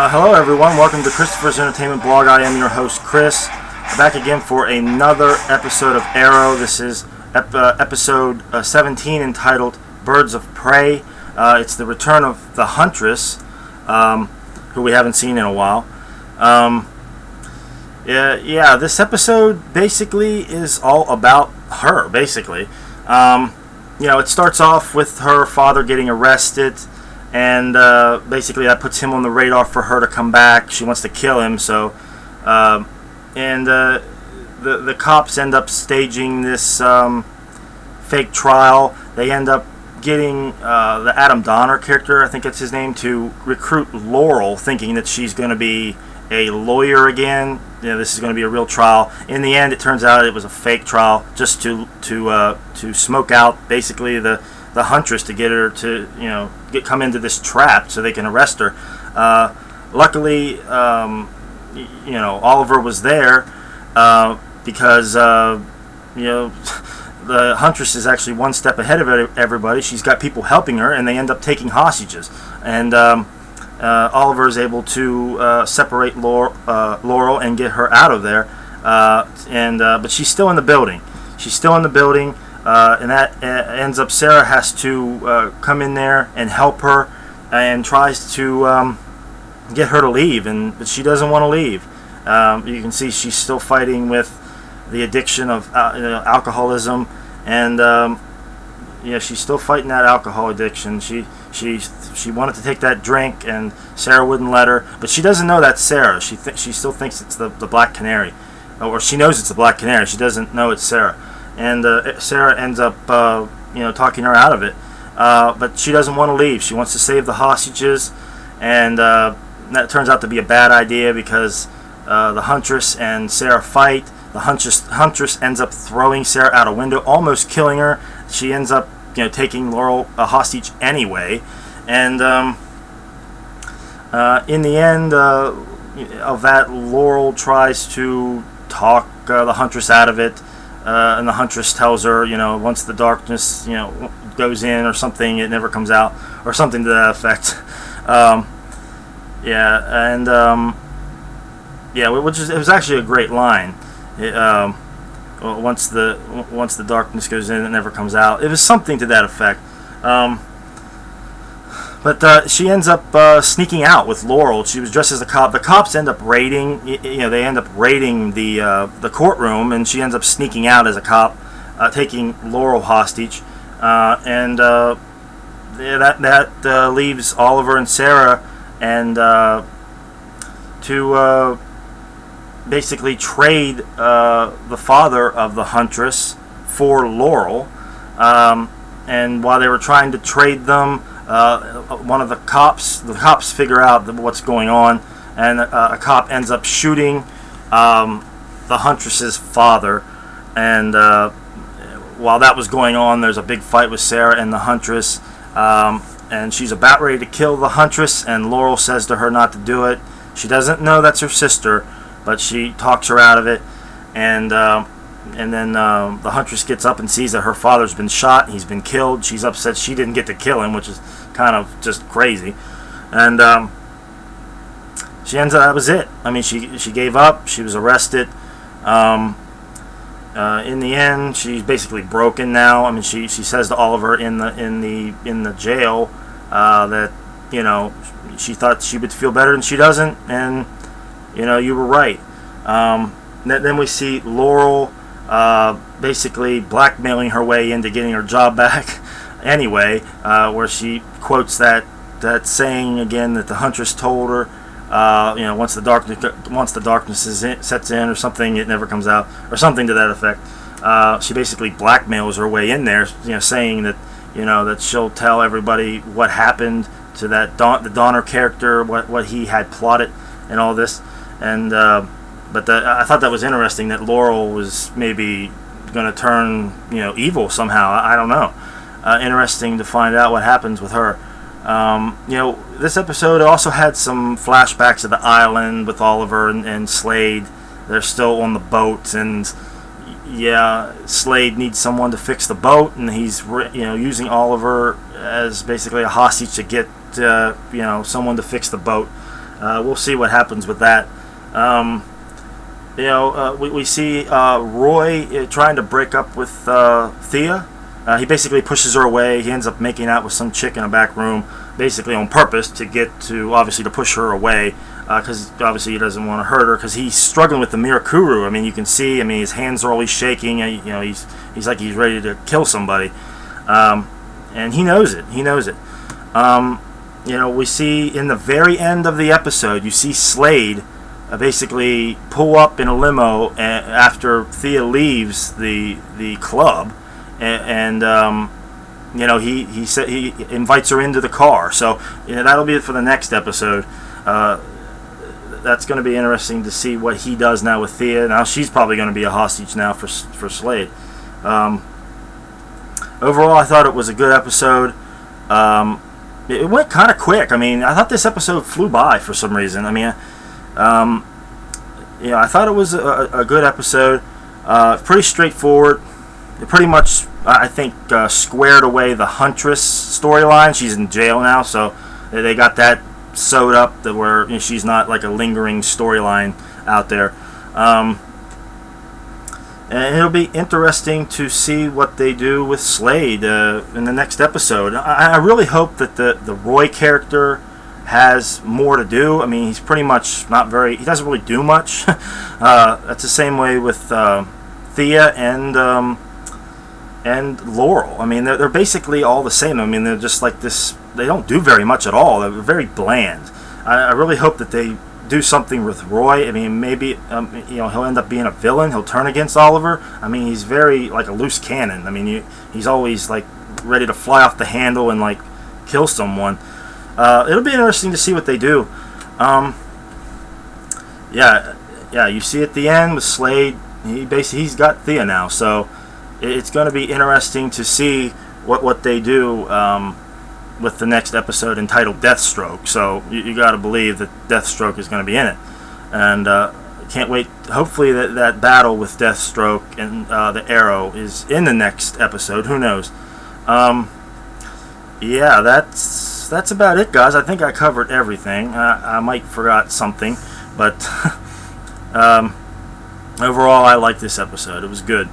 Hello everyone, welcome to Christopher's Entertainment Blog. I am your host Chris, back again for another episode of Arrow. This is episode 17 entitled Birds of Prey. It's the return of the Huntress, who we haven't seen in a while. This episode basically is all about her, basically. It starts off with her father getting arrested, and basically that puts him on the radar for her to come back. She wants to kill him, so the cops end up staging this fake trial. They end up getting the Adam Donner character, I think it's his name, to recruit Laurel, thinking that she's going to be a lawyer again. This is going to be a real trial. In the end, it turns out it was a fake trial, just to smoke out basically the Huntress, to get her to come into this trap so they can arrest her. Luckily, Oliver was there because the Huntress is actually one step ahead of everybody. She's got people helping her, and they end up taking hostages. And Oliver is able to separate Laurel and get her out of there. But she's still in the building. And that ends up Sarah has to come in there and help her, and tries to get her to leave, but she doesn't want to leave. You can see she's still fighting with the addiction of alcoholism, and she's still fighting that alcohol addiction. She wanted to take that drink, and Sarah wouldn't let her, but she doesn't know that's Sarah. She still thinks it's the Black Canary, or she knows it's the Black Canary. She doesn't know it's Sarah. And Sarah ends up, talking her out of it. But she doesn't want to leave. She wants to save the hostages, and that turns out to be a bad idea because the Huntress and Sarah fight. The Huntress ends up throwing Sarah out a window, almost killing her. She ends up, taking Laurel a hostage anyway. And in the end of that, Laurel tries to talk the Huntress out of it. And the Huntress tells her, once the darkness, goes in or something, it never comes out, or something to that effect. It was actually a great line. Once the darkness goes in, it never comes out. It was something to that effect. But she ends up sneaking out with Laurel. She was dressed as a cop. The cops end up raiding. They end up raiding the courtroom, and she ends up sneaking out as a cop, taking Laurel hostage. That leaves Oliver and Sarah, and to basically trade the father of the Huntress for Laurel. And while they were trying to trade them, one of the cops figure out what's going on, and a cop ends up shooting the Huntress's father. And while that was going on, there's a big fight with Sarah and the Huntress, and she's about ready to kill the Huntress, and Laurel says to her not to do it. She doesn't know that's her sister, but she talks her out of it. And then the Huntress gets up and sees that her father's been shot. He's been killed. She's upset she didn't get to kill him, which is kind of just crazy. And she ends up, that was it. I mean, she gave up. She was arrested. In the end, she's basically broken now. I mean, she says to Oliver in the jail that she thought she would feel better, and she doesn't. And you were right. Then we see Laurel basically blackmailing her way into getting her job back anyway, where she quotes that saying again that the Huntress told her, once the darkness sets in or something, it never comes out, or something to that effect. She basically blackmails her way in there, saying that that she'll tell everybody what happened to the Donner character, what he had plotted and all this. And but I thought that was interesting, that Laurel was maybe going to turn evil somehow. I don't know. Interesting to find out what happens with her. This episode also had some flashbacks of the island with Oliver and Slade. They're still on the boat, and Slade needs someone to fix the boat, and he's using Oliver as basically a hostage to get someone to fix the boat. we'll see what happens with that. We see Roy trying to break up with Thea. He basically pushes her away. He ends up making out with some chick in a back room, basically on purpose obviously to push her away, because obviously he doesn't want to hurt her, because he's struggling with the Mirakuru. I mean, you can see, his hands are always shaking. He's like he's ready to kill somebody, and he knows it. We see in the very end of the episode, you see Slade basically pull up in a limo after Thea leaves the club, and he said he invites her into the car. So that'll be it for the next episode. That's going to be interesting to see what he does now with Thea. Now she's probably going to be a hostage now for Slade. Overall, I thought it was a good episode. It went kind of quick. I thought this episode flew by for some reason. I thought it was a good episode. Pretty straightforward. It pretty much, I think, squared away the Huntress storyline. She's in jail now, so they got that sewed up that where she's not like a lingering storyline out there. And it'll be interesting to see what they do with Slade in the next episode. I really hope that the Roy character has more to do. He's pretty much he doesn't really do much. That's the same way with Thea and Laurel. They're basically all the same. They're just like this. They don't do very much at all. They're very bland. I really hope that they do something with Roy. Maybe he'll end up being a villain. He'll turn against Oliver. He's very like a loose cannon. He's always like ready to fly off the handle and like kill someone. It'll be interesting to see what they do. You see at the end with Slade, he's got Thea now, so it's going to be interesting to see what they do with the next episode entitled Deathstroke. So you got to believe that Deathstroke is going to be in it, and can't wait. Hopefully that battle with Deathstroke and the Arrow is in the next episode. Who knows? That's about it, guys. I think I covered everything. I might forgot something, but overall, I liked this episode. It was good.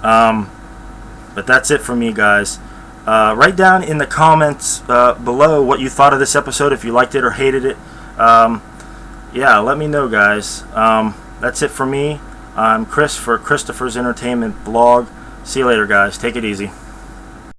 But that's it for me, guys. Write down in the comments below what you thought of this episode, if you liked it or hated it. Let me know, guys. That's it for me. I'm Chris for Christopher's Entertainment Blog. See you later, guys. Take it easy.